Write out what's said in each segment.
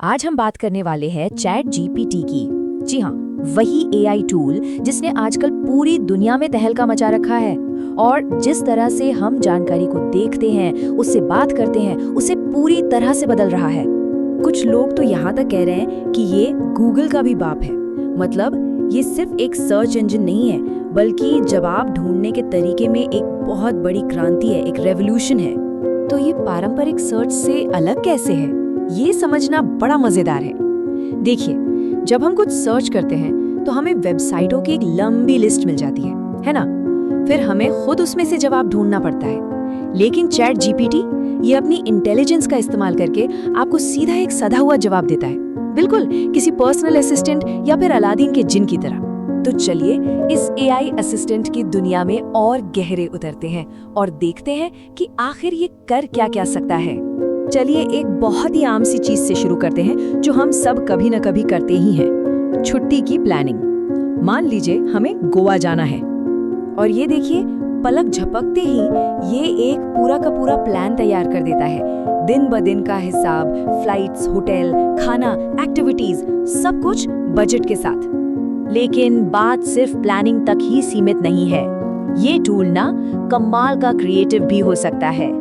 आज हम बात करने वाले हैं चैट जीपीटी की। जी हाँ, वही एआई टूल जिसने आजकल पूरी दुनिया में तहलका मचा रखा है और जिस तरह से हम जानकारी को देखते हैं, उससे बात करते हैं, उसे पूरी तरह से बदल रहा है। कुछ लोग तो यहाँ तक कह रहे हैं कि ये गूगल का भी बाप है। मतलब ये सिर्फ एक सर्च इंजन नहीं है, बल्कि जवाब ढूंढने के तरीके में एक बहुत बड़ी क्रांति है, एक रेवोल्यूशन है। तो ये पारंपरिक सर्च से अलग कैसे है, ये समझना बड़ा मजेदार है। देखिए, जब हम कुछ सर्च करते हैं तो हमें वेबसाइटों की एक लंबी लिस्ट मिल जाती है ना? फिर हमें खुद उसमें से जवाब ढूंढना पड़ता है। लेकिन चैट जीपीटी ये अपनी इंटेलिजेंस का इस्तेमाल करके आपको सीधा एक सधा हुआ जवाब देता है, बिल्कुल किसी पर्सनल असिस्टेंट या फिर अलादीन के जिन की तरह। तो चलिए इस एआई असिस्टेंट की दुनिया में और गहरे उतरते हैं और देखते हैं कि आखिर ये कर क्या सकता है। चलिए एक बहुत ही आम सी चीज से शुरू करते हैं जो हम सब कभी न कभी करते ही हैं, छुट्टी की प्लानिंग। मान लीजिए हमें गोवा जाना है और ये देखिए, पलक झपकते ही ये एक पूरा का पूरा प्लान तैयार कर देता है। दिन ब दिन का हिसाब, फ्लाइट्स, होटल, खाना, एक्टिविटीज, सब कुछ बजट के साथ। लेकिन बात सिर्फ प्लानिंग तक ही सीमित नहीं है। ये टूल ना कमाल का क्रिएटिव भी हो सकता है।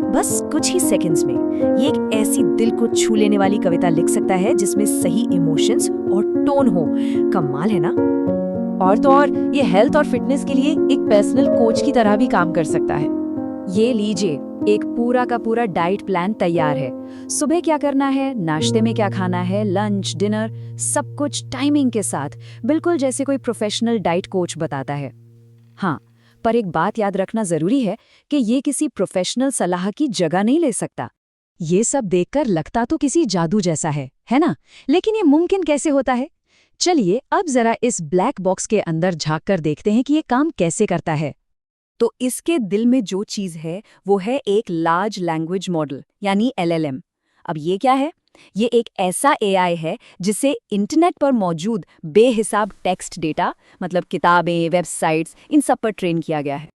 बस कुछ ही सेकंड्स में ये एक ऐसी दिल को छू लेने वाली कविता लिख सकता है जिसमें सही इमोशंस और टोन हो। कमाल है ना? और तो और ये हेल्थ और फिटनेस के लिए एक पर्सनल कोच की तरह भी काम कर सकता है। ये लीजिए, एक पूरा का पूरा डाइट प्लान तैयार है। सुबह क्या करना है, नाश्ते में क्या खाना है, लंच, डिनर, सब कुछ टाइमिंग के साथ, बिल्कुल जैसे कोई प्रोफेशनल डाइट कोच बताता है। हाँ, पर एक बात याद रखना जरूरी है कि ये किसी प्रोफेशनल सलाह की जगह नहीं ले सकता। ये सब देखकर लगता तो किसी जादू जैसा है ना? लेकिन ये मुमकिन कैसे होता है? चलिए अब जरा इस ब्लैक बॉक्स के अंदर झांक कर देखते हैं कि ये काम कैसे करता है। तो इसके दिल में जो चीज है वो है एक लार्ज लैंग्वेज मॉडल यानी एलएलएम। अब ये क्या है? ये एक ऐसा एआई है जिसे इंटरनेट पर मौजूद बेहिसाब टेक्स्ट डेटा, मतलब किताबें, वेबसाइट्स, इन सब पर ट्रेन किया गया है।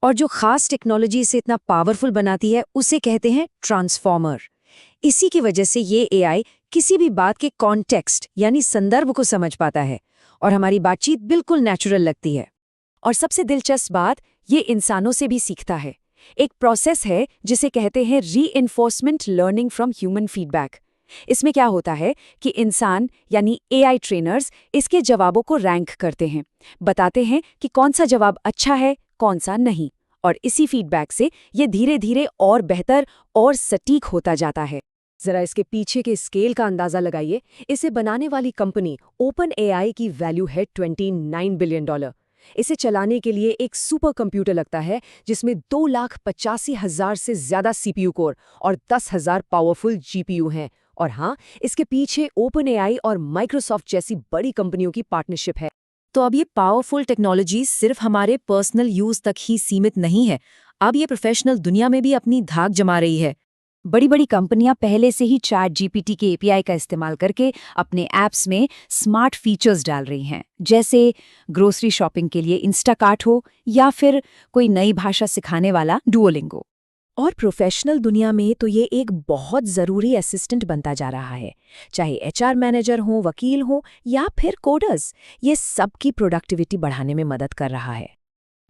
और जो खास टेक्नोलॉजी इसे इतना पावरफुल बनाती है उसे कहते हैं ट्रांसफॉर्मर। इसी की वजह से ये एआई किसी भी बात के कॉन्टेक्स्ट यानी संदर्भ को समझ पाता है और हमारी बातचीत बिल्कुल नेचुरल लगती है। और सबसे दिलचस्प बात, ये इंसानों से भी सीखता है। एक प्रोसेस है जिसे कहते हैं reinforcement learning from human feedback. इसमें क्या होता है कि इंसान यानी एआई ट्रेनर्स इसके जवाबों को रैंक करते हैं, बताते हैं कि कौन सा जवाब अच्छा है, कौन सा नहीं, और इसी फीडबैक से ये धीरे धीरे और बेहतर और सटीक होता जाता है। जरा इसके पीछे के स्केल का अंदाजा लगाइए। इसे बनाने वाली कंपनी ओपन एआई की वैल्यू है $29 बिलियन। इसे चलाने के लिए एक सुपर कंप्यूटर लगता है जिसमें 2,85,000 से ज्यादा सीपीयू कोर और 10,000 पावरफुल जीपीयू हैं। और हाँ, इसके पीछे ओपन एआई और माइक्रोसॉफ्ट जैसी बड़ी कंपनियों की पार्टनरशिप है। तो अब ये पावरफुल टेक्नोलॉजी सिर्फ हमारे पर्सनल यूज तक ही सीमित नहीं है, अब ये प्रोफेशनल दुनिया में भी अपनी धाक जमा रही है। बड़ी बड़ी कंपनियां पहले से ही चैट जीपीटी के एपीआई का इस्तेमाल करके अपने ऐप्स में स्मार्ट फीचर्स डाल रही हैं, जैसे ग्रोसरी शॉपिंग के लिए इंस्टाकार्ट हो या फिर कोई नई भाषा सिखाने वाला डुओलिंगो। और प्रोफेशनल दुनिया में तो ये एक बहुत ज़रूरी असिस्टेंट बनता जा रहा है। चाहे एचआर मैनेजर हो, वकील हो या फिर कोडर्स, ये सबकी प्रोडक्टिविटी बढ़ाने में मदद कर रहा है।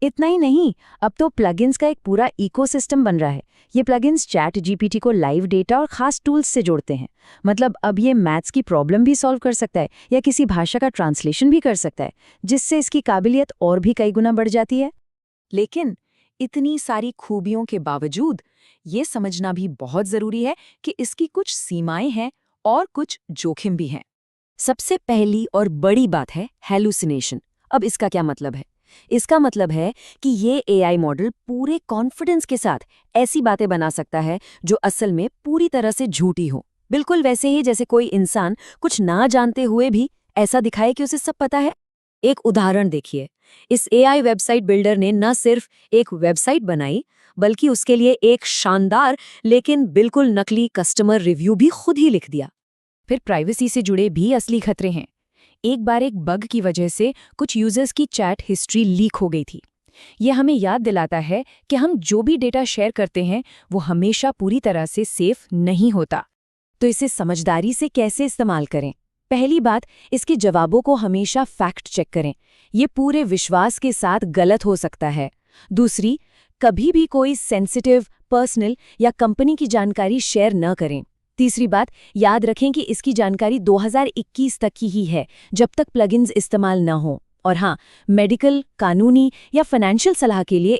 इतना ही नहीं, अब तो प्लगइन्स का एक पूरा इकोसिस्टम बन रहा है। ये प्लगइन्स चैट जीपीटी को लाइव डेटा और खास टूल्स से जोड़ते हैं। मतलब अब ये मैथ्स की प्रॉब्लम भी सॉल्व कर सकता है या किसी भाषा का ट्रांसलेशन भी कर सकता है, जिससे इसकी काबिलियत और भी कई गुना बढ़ जाती है। लेकिन इतनी सारी खूबियों के बावजूद ये समझना भी बहुत जरूरी है कि इसकी कुछ सीमाएं हैं और कुछ जोखिम भी हैं। सबसे पहली और बड़ी बात है हैलुसिनेशन। अब इसका क्या मतलब है? इसका मतलब है कि ये एआई मॉडल पूरे कॉन्फिडेंस के साथ ऐसी बातें बना सकता है जो असल में पूरी तरह से झूठी हो। बिल्कुल वैसे ही जैसे कोई इंसान कुछ ना जानते हुए भी ऐसा दिखाए कि उसे सब पता है। एक उदाहरण देखिए, इस एआई वेबसाइट बिल्डर ने न सिर्फ एक वेबसाइट बनाई, बल्कि उसके लिए एक शानदार लेकिन बिल्कुल नकली कस्टमर रिव्यू भी खुद ही लिख दिया। फिर प्राइवेसी से जुड़े भी असली खतरे हैं। एक बार एक बग की वजह से कुछ यूजर्स की चैट हिस्ट्री लीक हो गई थी। यह हमें याद दिलाता है कि हम जो भी डेटा शेयर करते हैं वो हमेशा पूरी तरह से सेफ नहीं होता। तो इसे समझदारी से कैसे इस्तेमाल करें? पहली बात, इसके जवाबों को हमेशा फैक्ट चेक करें। ये पूरे विश्वास के साथ गलत हो सकता है। दूसरी, कभी भी कोई सेंसिटिव, पर्सनल या कंपनी की जानकारी शेयर न करें। तीसरी बात, याद रखें कि इसकी जानकारी 2021 तक की ही है, जब तक प्लगइन्स इस्तेमाल न हो। और हाँ, मेडिकल, कानूनी या फाइनेंशियल सलाह के लिए